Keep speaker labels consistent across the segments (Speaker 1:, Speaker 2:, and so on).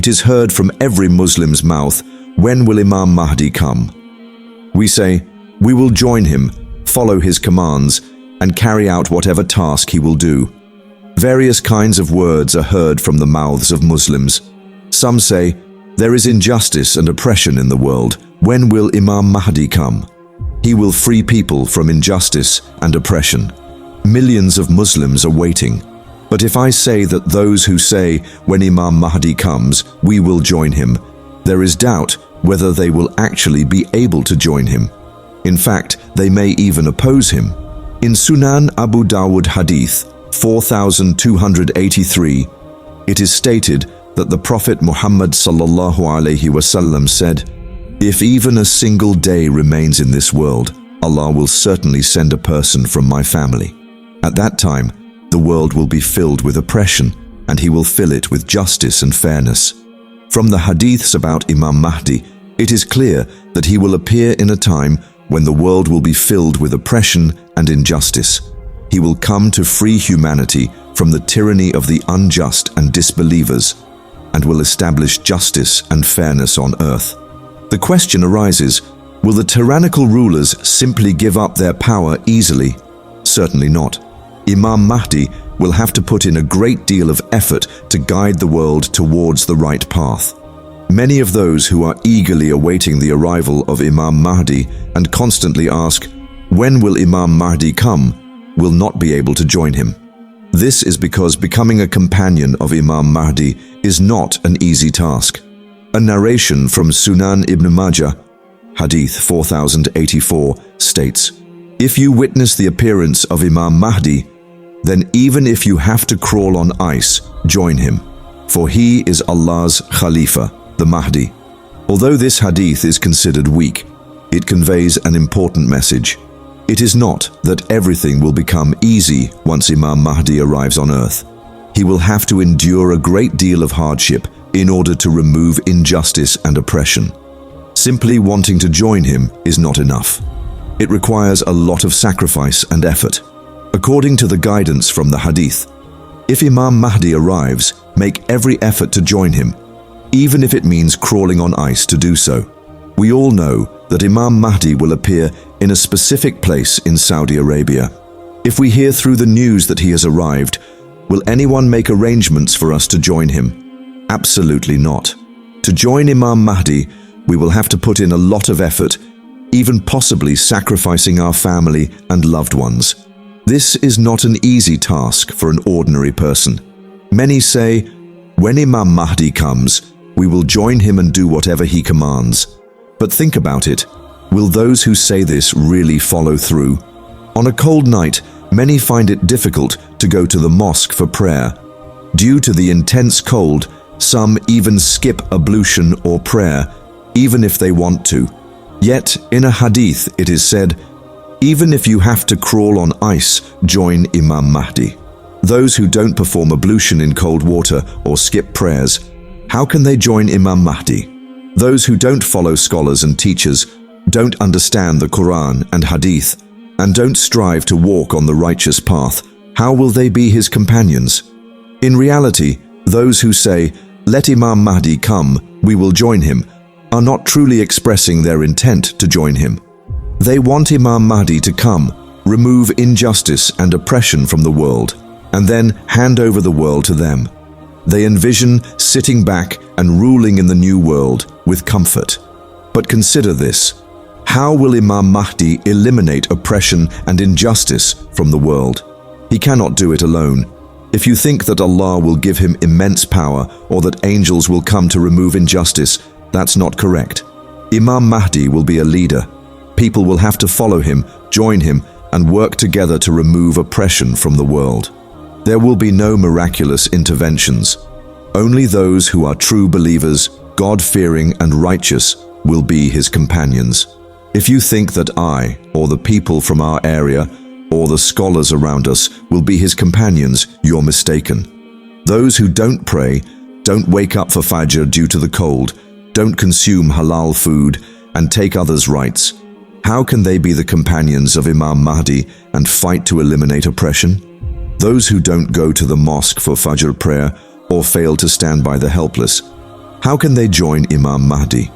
Speaker 1: It is heard from every Muslim's mouth, when will Imam Mahdi come? We say, we will join him, follow his commands, and carry out whatever task he will do. Various kinds of words are heard from the mouths of Muslims. Some say, there is injustice and oppression in the world. When will Imam Mahdi come? He will free people from injustice and oppression. Millions of Muslims are waiting. But if I say that those who say, when Imam Mahdi comes, we will join him, there is doubt whether they will actually be able to join him. In fact, they may even oppose him. In Sunan Abu Dawud Hadith 4283, it is stated that the Prophet Muhammad sallallahu alaihi wasallam said, "If even a single day remains in this world, Allah will certainly send a person from my family. At that time, the world will be filled with oppression, and he will fill it with justice and fairness." From the hadiths about Imam Mahdi, it is clear that he will appear in a time when the world will be filled with oppression and injustice. He will come to free humanity from the tyranny of the unjust and disbelievers, and will establish justice and fairness on earth. The question arises, will the tyrannical rulers simply give up their power easily? Certainly not. Imam Mahdi will have to put in a great deal of effort to guide the world towards the right path. Many of those who are eagerly awaiting the arrival of Imam Mahdi and constantly ask, when will Imam Mahdi come, will not be able to join him. This is because becoming a companion of Imam Mahdi is not an easy task. A narration from Sunan Ibn Majah, Hadith 4084, states, "If you witness the appearance of Imam Mahdi, then even if you have to crawl on ice, join him, for he is Allah's Khalifa, the Mahdi." Although this hadith is considered weak, it conveys an important message. It is not that everything will become easy once Imam Mahdi arrives on earth. He will have to endure a great deal of hardship in order to remove injustice and oppression. Simply wanting to join him is not enough. It requires a lot of sacrifice and effort. According to the guidance from the hadith, if Imam Mahdi arrives, make every effort to join him, even if it means crawling on ice to do so. We all know that Imam Mahdi will appear in a specific place in Saudi Arabia. If we hear through the news that he has arrived, will anyone make arrangements for us to join him? Absolutely not. To join Imam Mahdi, we will have to put in a lot of effort, even possibly sacrificing our family and loved ones. This is not an easy task for an ordinary person. Many say, when Imam Mahdi comes, we will join him and do whatever he commands. But think about it. Will those who say this really follow through? On a cold night, many find it difficult to go to the mosque for prayer. Due to the intense cold, some even skip ablution or prayer, even if they want to. Yet, in a hadith, it is said, even if you have to crawl on ice, join Imam Mahdi. Those who don't perform ablution in cold water or skip prayers, how can they join Imam Mahdi? Those who don't follow scholars and teachers, don't understand the Quran and Hadith, and don't strive to walk on the righteous path, how will they be his companions? In reality, those who say, let Imam Mahdi come, we will join him, are not truly expressing their intent to join him. They want Imam Mahdi to come, remove injustice and oppression from the world, and then hand over the world to them. They envision sitting back and ruling in the new world with comfort. But consider this. How will Imam Mahdi eliminate oppression and injustice from the world? He cannot do it alone. If you think that Allah will give him immense power or that angels will come to remove injustice, that's not correct. Imam Mahdi will be a leader. People will have to follow him, join him, and work together to remove oppression from the world. There will be no miraculous interventions. Only those who are true believers, God-fearing and righteous, will be his companions. If you think that I, or the people from our area, or the scholars around us will be his companions, you're mistaken. Those who don't pray, don't wake up for Fajr due to the cold, don't consume halal food, and take others' rights, how can they be the companions of Imam Mahdi and fight to eliminate oppression? Those who don't go to the mosque for Fajr prayer or fail to stand by the helpless, How can they join Imam Mahdi?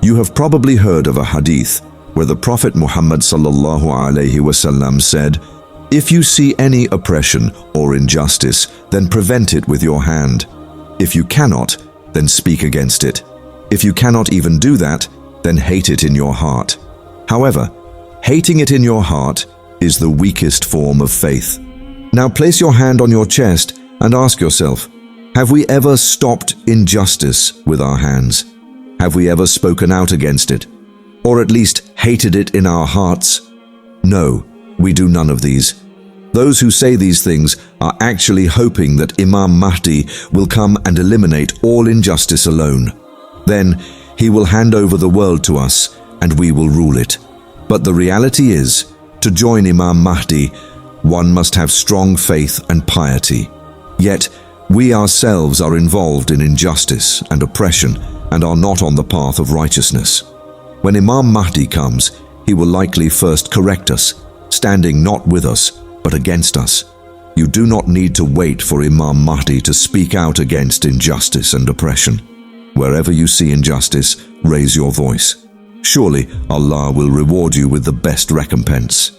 Speaker 1: You have probably heard of a hadith where the Prophet Muhammad sallallahu alaihi wasallam said, "If you see any oppression or injustice, then prevent it with your hand. If you cannot, then speak against it. If you cannot even do that, then hate it in your heart." However, hating it in your heart is the weakest form of faith. Now place your hand on your chest and ask yourself, have we ever stopped injustice with our hands? Have we ever spoken out against it? Or at least hated it in our hearts? No, we do none of these. Those who say these things are actually hoping that Imam Mahdi will come and eliminate all injustice alone. Then he will hand over the world to us and we will rule it. But the reality is, to join Imam Mahdi, one must have strong faith and piety. Yet, we ourselves are involved in injustice and oppression and are not on the path of righteousness. When Imam Mahdi comes, he will likely first correct us, standing not with us, but against us. You do not need to wait for Imam Mahdi to speak out against injustice and oppression. Wherever you see injustice, raise your voice. Surely Allah will reward you with the best recompense.